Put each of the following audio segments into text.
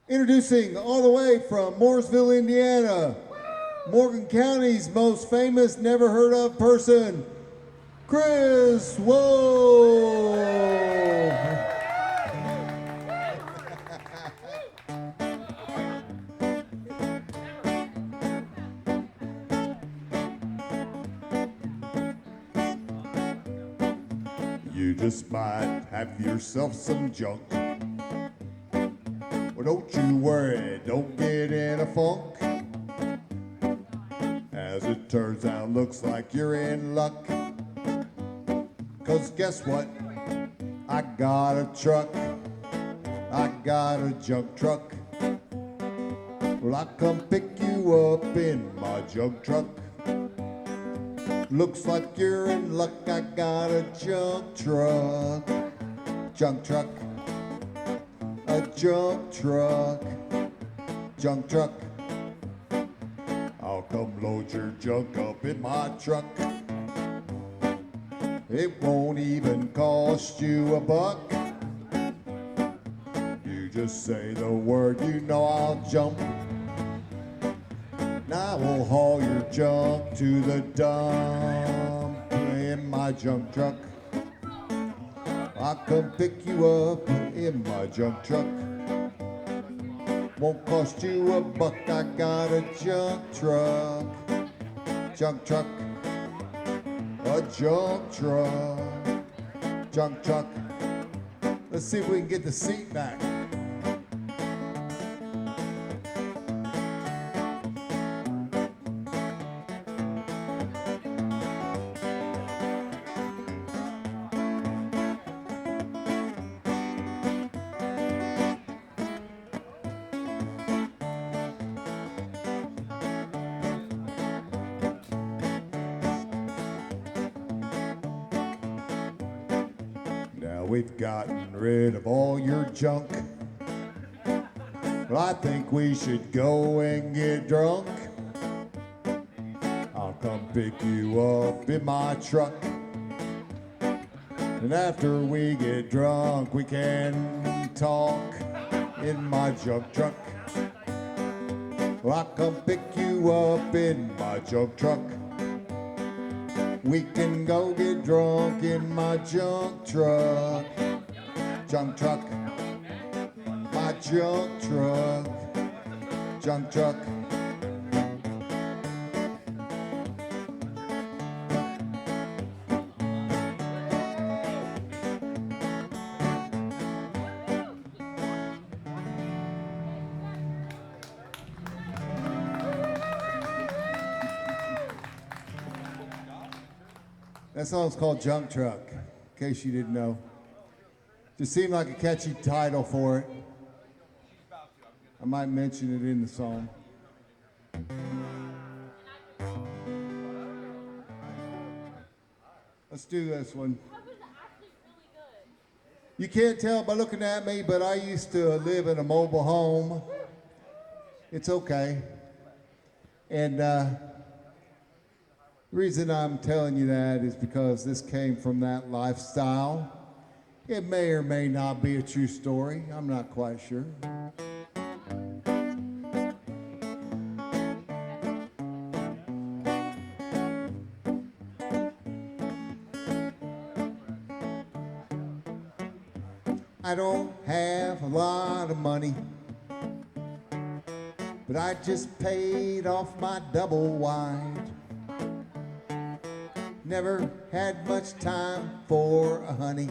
Introducing all the way from Mooresville, Indiana, Morgan County's most famous, never heard of person, Chris Woe. You just might have yourself some junk. Well, don't you worry, don't get in a funk. As it turns out, looks like you're in luck. 'Cause guess what? I got a truck. I got a junk truck. Well, I come pick you up in my junk truck. Looks like you're in luck, I got a junk truck. Junk truck. A junk truck. Junk truck. I'll come load your junk up in my truck. It won't even cost you a buck. You just say the word, you know I'll jump. I will haul your junk to the dump in my junk truck. I'll come pick you up in my junk truck. Won't cost you a buck, I got a junk truck. Junk truck. A junk truck. Junk truck. Let's see if we can get the seat back. We've gotten rid of all your junk. Well, I think we should go and get drunk. I'll come pick you up in my truck. And after we get drunk, we can talk in my junk truck. Well, I'll come pick you up in my junk truck. We can go get drunk in my junk truck. Junk truck. My junk truck. Junk truck. That song's called Junk Truck, in case you didn't know. Just seemed like a catchy title for it. I might mention it in the song. Let's do this one. You can't tell by looking at me, but I used to live in a mobile home. It's okay. And the reason I'm telling you that is because this came from that lifestyle. It may or may not be a true story. I'm not quite sure. I don't have a lot of money, but I just paid off my double wide. Never had much time for a honey,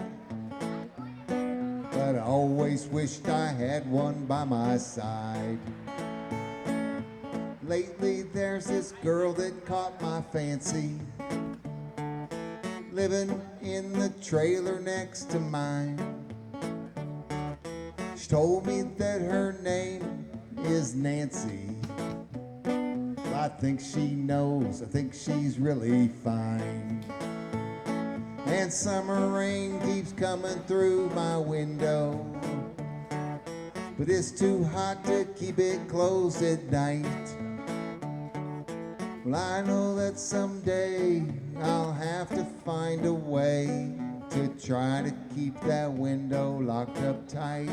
but I always wished I had one by my side. Lately there's this girl that caught my fancy, living in the trailer next to mine. She told me that her name is Nancy. I think she knows, I think she's really fine. And summer rain keeps coming through my window, but it's too hot to keep it closed at night. Well, I know that someday I'll have to find a way to try to keep that window locked up tight.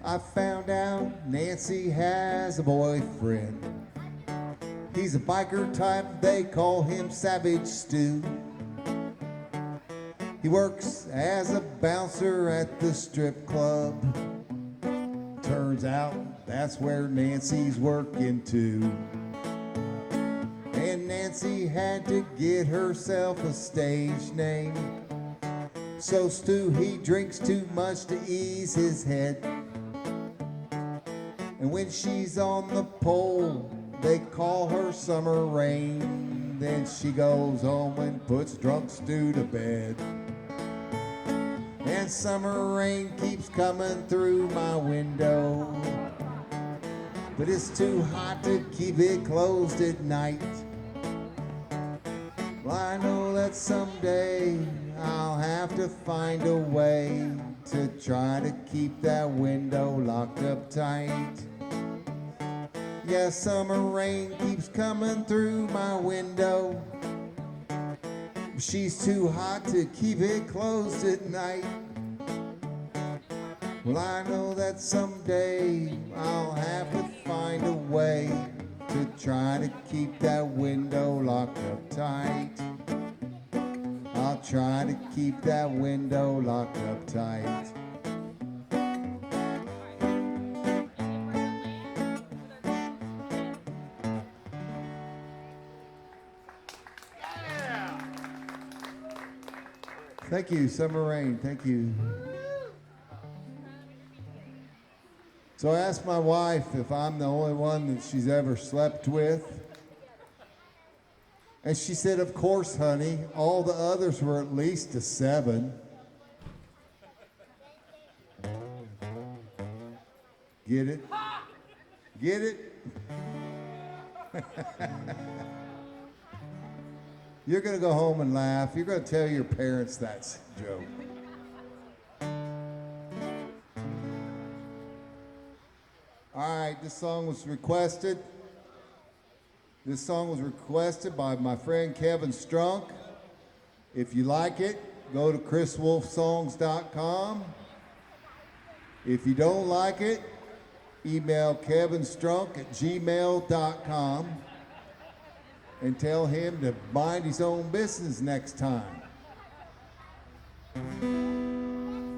I found out Nancy has a boyfriend. He's a biker type, they call him Savage Stu. He works as a bouncer at the strip club. Turns out that's where Nancy's working too. And Nancy had to get herself a stage name. So Stu, he drinks too much to ease his head. And when she's on the pole, they call her Summer Rain. Then she goes home and puts drunk Stu to bed. And summer rain keeps coming through my window, but it's too hot to keep it closed at night. Well, I know that someday I'll have to find a way to try to keep that window locked up tight. Yeah, summer rain keeps coming through my window. She's too hot to keep it closed at night. Well, I know that someday I'll have to find a way to try to keep that window locked up tight. I'll try to keep that window locked up tight. Thank you, Summer Rain. Thank you. So I asked my wife if I'm the only one that she's ever slept with. And she said, of course, honey. All the others were at least a 7. Get it? Get it? You're going to go home and laugh. You're going to tell your parents that's a joke. All right, this song was requested. This song was requested by my friend Kevin Strunk. If you like it, go to chriswolfsongs.com. If you don't like it, email kevinstrunk@gmail.com and tell him to mind his own business next time.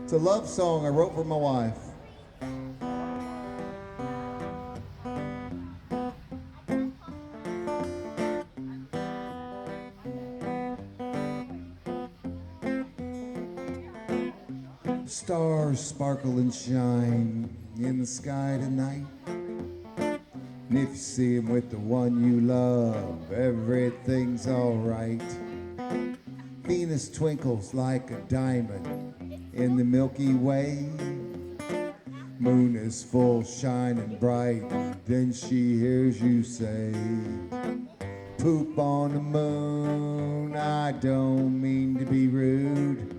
It's a love song I wrote for my wife. Stars sparkle and shine in the sky tonight. And if you see him with the one you love, everything's alright. Venus twinkles like a diamond in the Milky Way. Moon is full, shining bright. Then she hears you say, poop on the moon, I don't mean to be rude.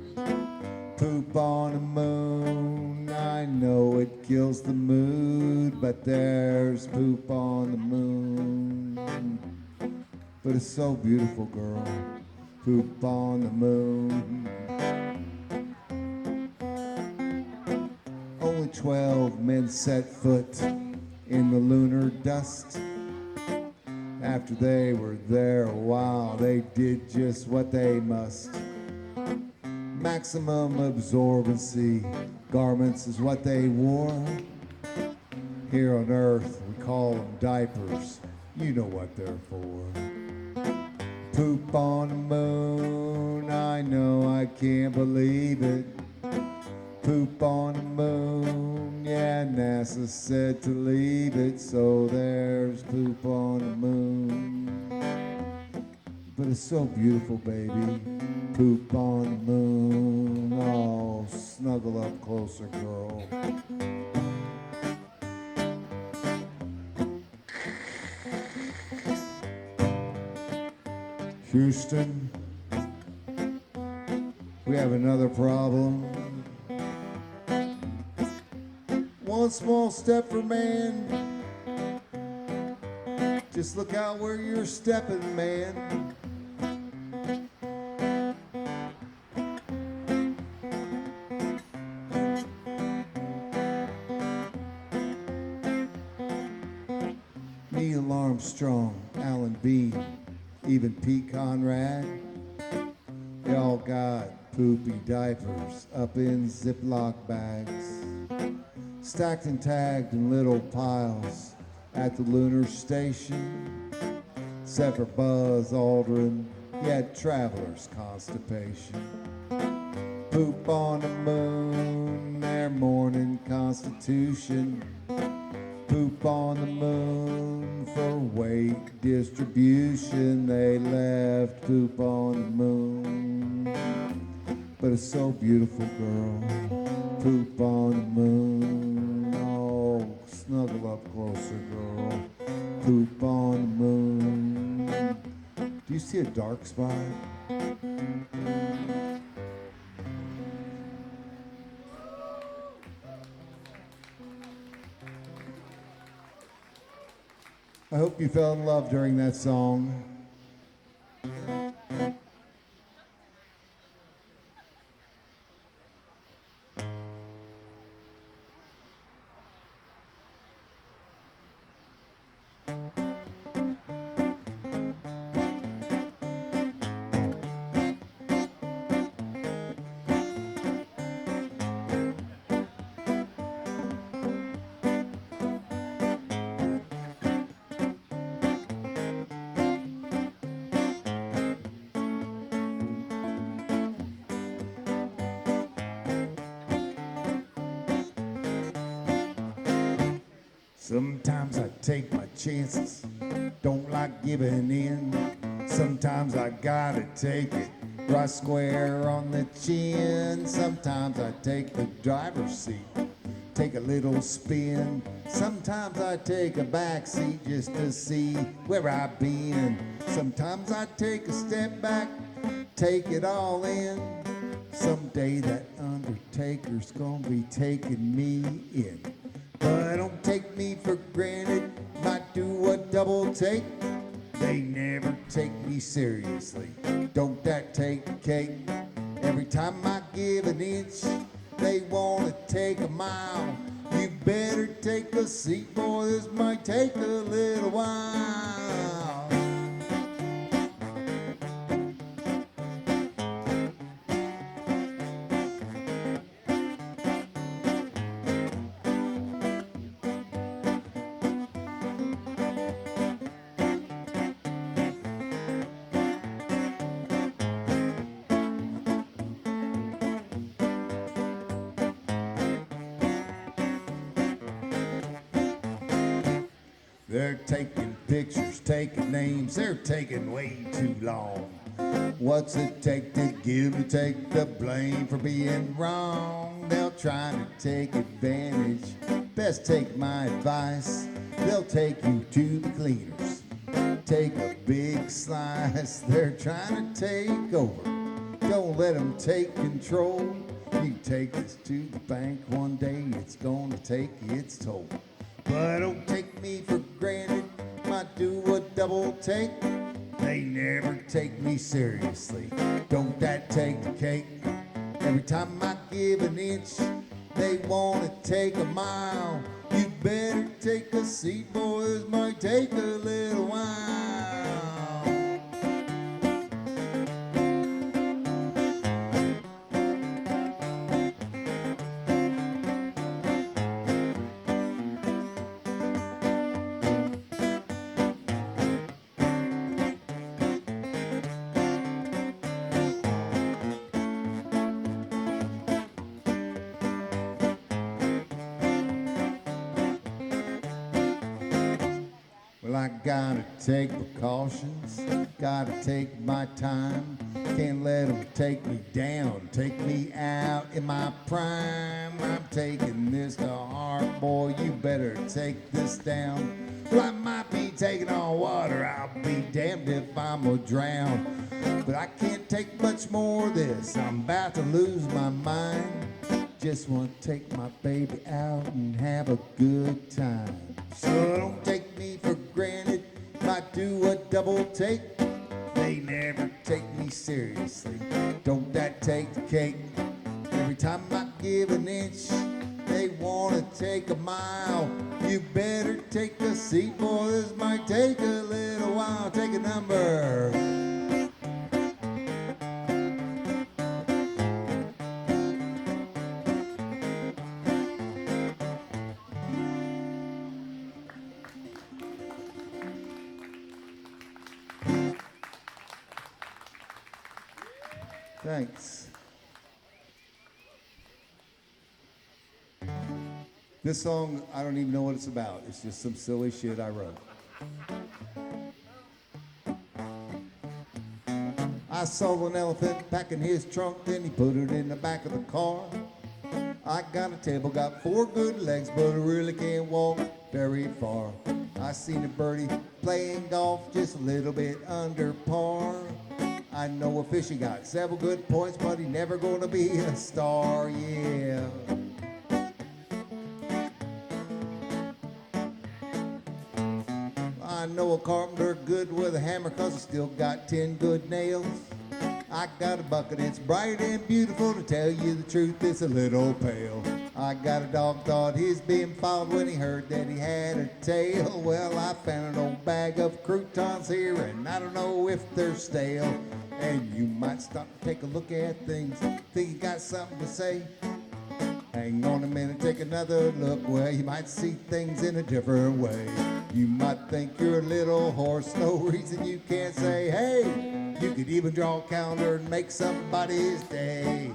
Poop on the moon, I know it kills the mood, but there's poop on the moon. But it's so beautiful, girl, poop on the moon. Only 12 men set foot in the lunar dust. After they were there a while, they did just what they must. Maximum absorbency garments is what they wore. Here on Earth, we call them diapers. You know what they're for. Poop on the moon, I know I can't believe it. Poop on the moon, yeah, NASA said to leave it, so there's poop on the moon. But it's so beautiful, baby. Poop on the moon. Oh, snuggle up closer, girl. Houston, we have another problem. One small step for man. Just look out where you're stepping, man. Armstrong, Alan Bean, even Pete Conrad. They all got poopy diapers up in Ziploc bags, stacked and tagged in little piles at the lunar station. Except for Buzz Aldrin, he had traveler's constipation. Poop on the moon, their morning constitution. Poop on the moon for weight distribution. They left poop on the moon. But it's so beautiful, girl. Poop on the moon. Oh, snuggle up closer, girl. Poop on the moon. Do you see a dark spot? I hope you fell in love during that song. Sometimes I take my chances, don't like giving in. Sometimes I gotta take it right square on the chin. Sometimes I take the driver's seat, take a little spin. Sometimes I take a back seat just to see where I've been. Sometimes I take a step back, take it all in. Someday that undertaker's gonna be taking me in. But don't take me for granted, might do a double take. They never take me seriously, don't that take the cake? Every time I give an inch, they wanna take a mile. You better take a seat, boy, this might take a little while. They're taking pictures, taking names, they're taking way too long. What's it take to take the blame for being wrong? They'll try to take advantage, best take my advice. They'll take you to the cleaners, take a big slice. They're trying to take over, don't let them take control. You take this to the bank one day, it's gonna take its toll. But don't take me for granted, might do a double take. They never take me seriously, don't that take the cake? Every time I give an inch, they wanna take a mile. You better take a seat, boys, might take a little while. Well, I gotta take precautions, gotta take my time. Can't let them take me down, take me out in my prime. I'm taking this to heart, boy, you better take this down. Well, I might be taking on water, I'll be damned if I'm gonna drown. But I can't take much more of this, I'm about to lose my mind. Just wanna take my baby out and have a good time. So don't take me for granted, might do a double take. They never take me seriously, don't that take the cake? Every time I give an inch, They wanna take a mile. You better take a seat, boy, this might take a little while. Take a number. Thanks. This song, I don't even know what it's about. It's just some silly shit I wrote. I saw an elephant packing his trunk, then he put it in the back of the car. I got a table, got 4 good legs, but I really can't walk very far. I seen a birdie playing golf just a little bit under par. I know a fishy got several good points, but he never gonna be a star, yeah. I know a carpenter good with a hammer, 'cause he still got 10 good nails. I got a bucket, it's bright and beautiful, to tell you the truth, it's a little pale. I got a dog, thought he's being fouled when he heard that he had a tail. Well, I found an old bag of croutons here, and I don't know if they're stale. And you might stop and take a look at things, think you got something to say. Hang on a minute, take another look, well, you might see things in a different way. You might think you're a little horse, no reason you can't say, hey, you could even draw a calendar and make somebody's day.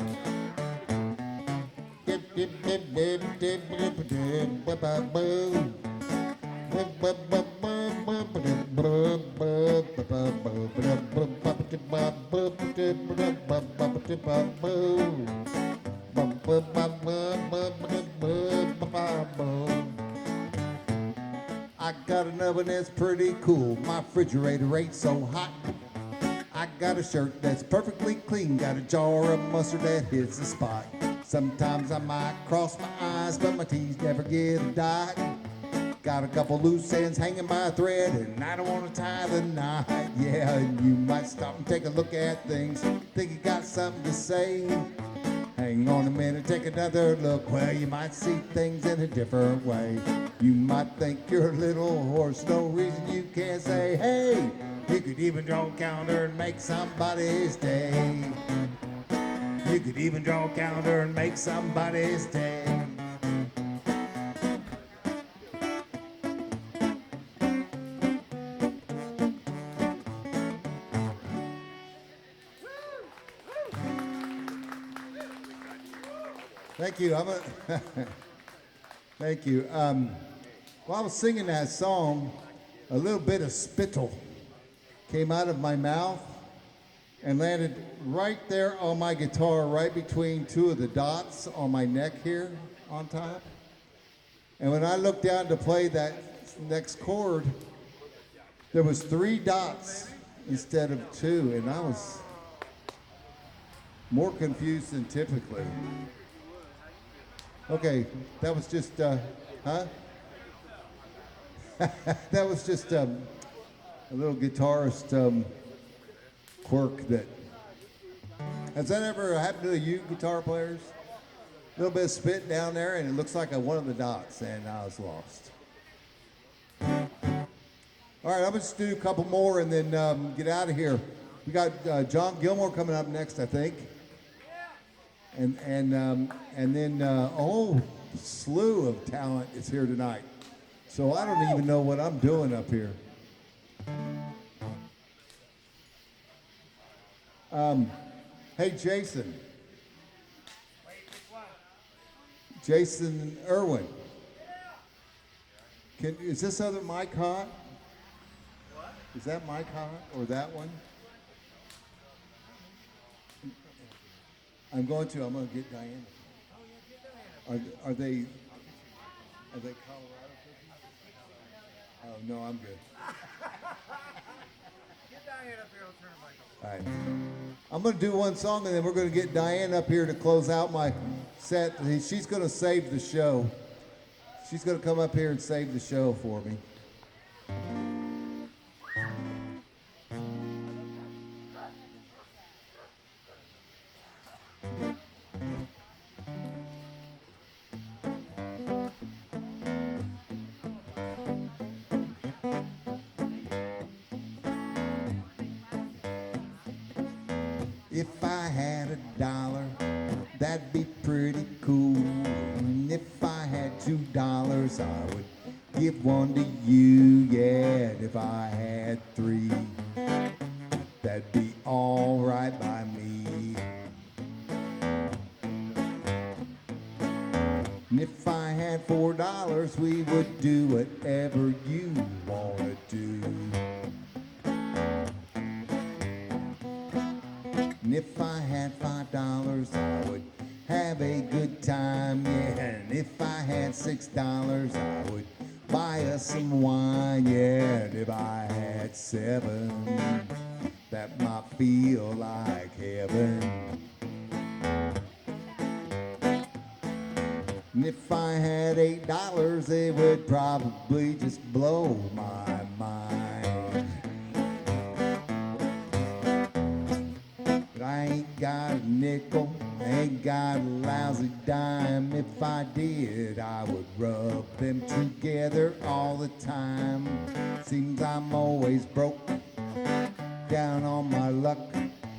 I got an oven that's pretty cool, my refrigerator ain't so hot. I got a shirt that's perfectly clean, got a jar of mustard that hits the spot. Sometimes I might cross my eyes, but my T's never get a dot. Got a couple loose ends hanging by a thread, and I don't want to tie the knot. Yeah, and you might stop and take a look at things, think you got something to say. Hang on a minute, take another look, well, you might see things in a different way. You might think you're a little horse, no reason you can't say, hey, you could even draw a calendar and make somebody's day. You could even draw a calendar and make somebody's day. Thank you. Thank you. While I was singing that song, a little bit of spittle came out of my mouth and landed right there on my guitar, right between 2 of the dots on my neck here on top. And when I looked down to play that next chord, there was 3 dots instead of 2, and I was more confused than typically. Okay, that was just, huh? That was just a little guitarist quirk that. Has that ever happened to you guitar players? A little bit of spit down there, and it looks like one of the dots, and I was lost. All right, I'm gonna just do a couple more and then get out of here. We got John Gilmore coming up next, I think. And then a whole slew of talent is here tonight. So I don't even know what I'm doing up here. Hey, Jason. Jason Irwin. Is this other mic hot? What? Is that mic hot or that one? I'm going to get Diana. Are they Colorado cookies? Oh, no, I'm good. Get Diane up here, I'll turn the mic off. All right. I'm going to do one song, and then we're going to get Diane up here to close out my set. She's going to save the show. She's going to come up here and save the show for me. If I had $1, that'd be pretty cool. And if I had $2, I would give one to you. Yeah, and if I had 3, that'd be all right by me. And if I had $4, we would do whatever you wanna do. And if I had $5, I would have a good time, yeah. And if I had $6, I would buy us some wine, yeah. And if I had 7, that might feel like heaven. And if I had $8, it would probably just blow my mind. But I ain't got a nickel, ain't got a lousy dime. If I did, I would rub them together all the time. Seems I'm always broke, down on my luck.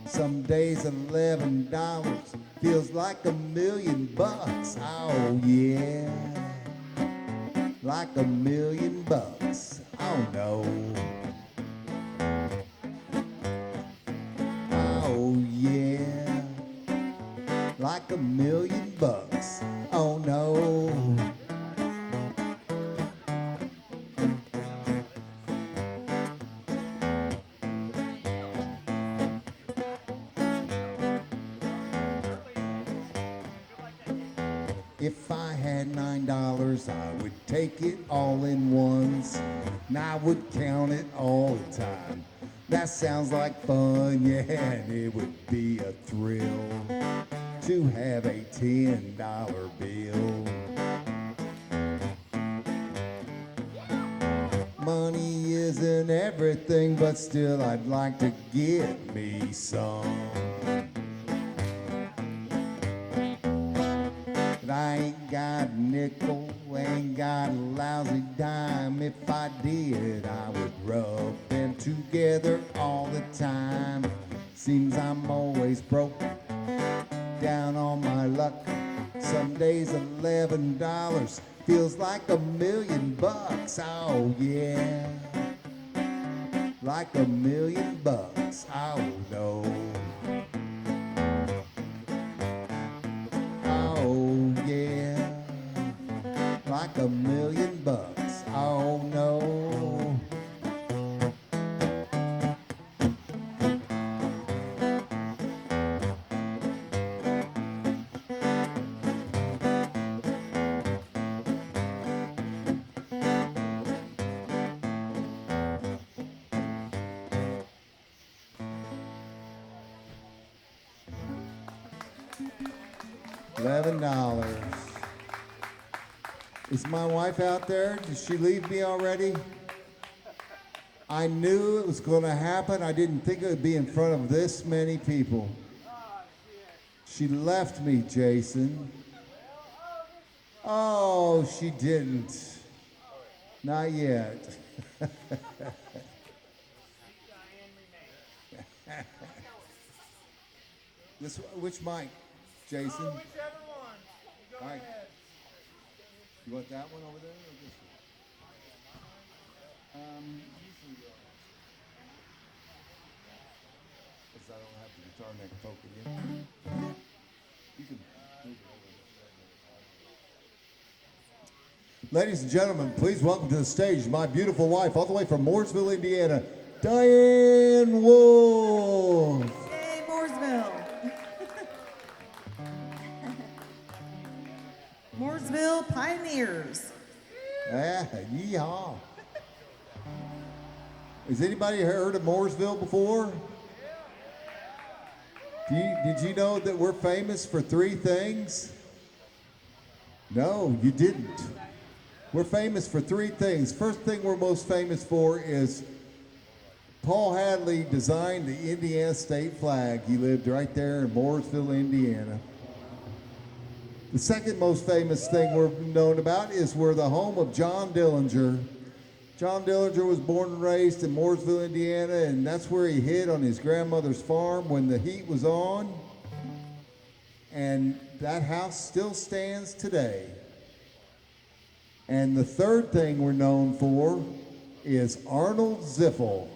Some days $11 feels like $1,000,000. Oh yeah, like $1,000,000. Oh no. Oh yeah, like $1,000,000. Oh no. If I had $9, I would take it all in ones, and I would count it all the time. That sounds like fun, yeah, and it would be a thrill to have a $10 bill. Money isn't everything, but still I'd like to get me some. I ain't got a nickel, ain't got a lousy dime. If I did, I would rub them together all the time. Seems I'm always broke, down on my luck. Some days $11 feels like $1,000,000. Oh yeah, like $1,000,000. Oh no. Oh yeah, like $1,000,000. Oh no. $11. Is my wife out there? Did she leave me already? I knew it was going to happen. I didn't think it would be in front of this many people. She left me, Jason. Oh, she didn't. Not yet. Which mic, Jason? Oh, whichever one. You go All right. ahead. You want that one over there or this one? Because I don't have the guitar neck poking in. You can move it over. Ladies and gentlemen, please welcome to the stage my beautiful wife, all the way from Mooresville, Indiana, Diane Wolf. Yay, Mooresville. Mooresville Pioneers. Ah, yeehaw. Has anybody heard of Mooresville before? Did you know that we're famous for 3 things? No, you didn't. We're famous for 3 things. First thing we're most famous for is Paul Hadley designed the Indiana state flag. He lived right there in Mooresville, Indiana. The second most famous thing we're known about is we're the home of John Dillinger. John Dillinger was born and raised in Mooresville, Indiana, and that's where he hid on his grandmother's farm when the heat was on. And that house still stands today. And the third thing we're known for is Arnold Ziffel.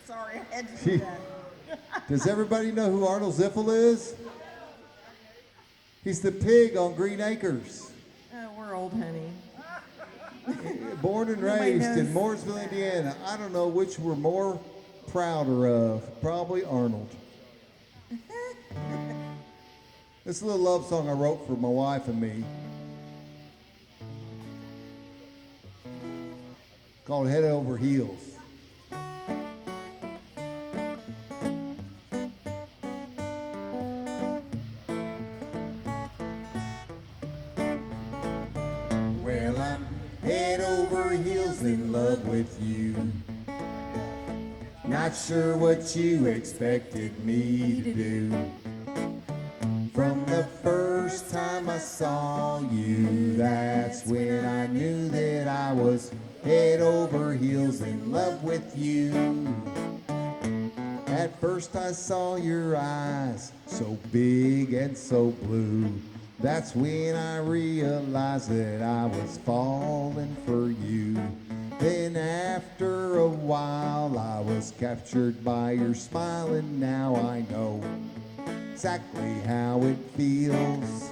Sorry, I had to do that. Does everybody know who Arnold Ziffel is? He's the pig on Green Acres. Oh, we're old, honey. Born and Nobody raised in knows. Mooresville, Indiana. I don't know which we're more prouder of. Probably Arnold. This is a little love song I wrote for my wife and me. Called Head Over Heels. Well, I'm head over heels in love with you. Not sure what you expected me to do. From the first time I saw you, that's when I knew that I was head over heels in love with you. At first I saw your eyes, so big and so blue. That's when I realized that I was falling for you. Then after a while I was captured by your smile, and now I know exactly how it feels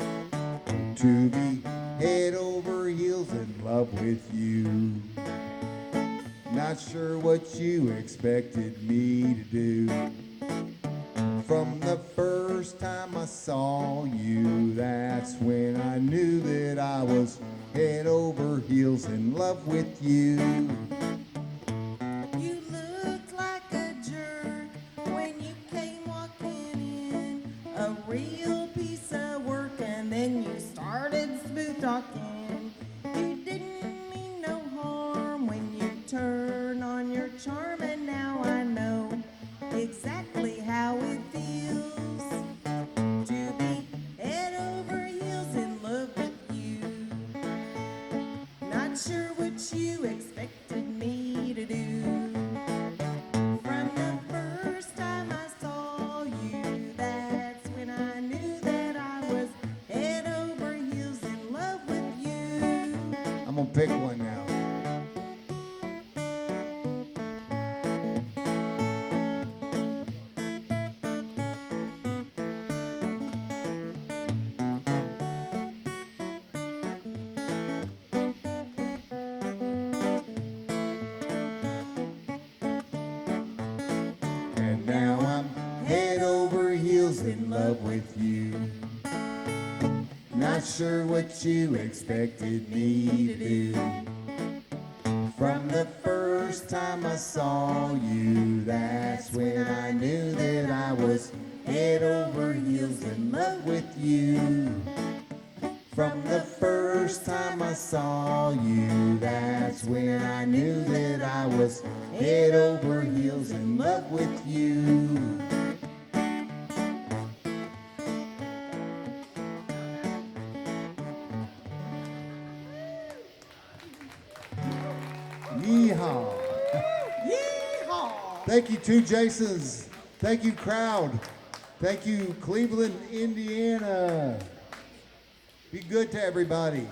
to be head over heels in love with you. Not sure what you expected me to do. From the first time I saw you, that's when I knew that I was head over heels in love with you. You looked like a jerk when you came walking in. A real piece of work, and then you started smooth talking. You didn't mean no harm when you turn on your charm, and now I know exactly how it feels to be head over heels in love with you. Not sure what you expected me to do. From the first time I saw you, that's when I knew that I was head over heels in love with you. I'm gonna pick one now. And now I'm head over heels in love with you. Not sure what you expected me to do. From the first time I saw you, that's when I knew that I was head over heels in love with you. From the first time I saw you, that's when I knew that I was head over heels in love with you. Yeehaw. Yeehaw! Thank you, two Jasons. Thank you, crowd. Thank you, Cleveland, Indiana. Be good to everybody.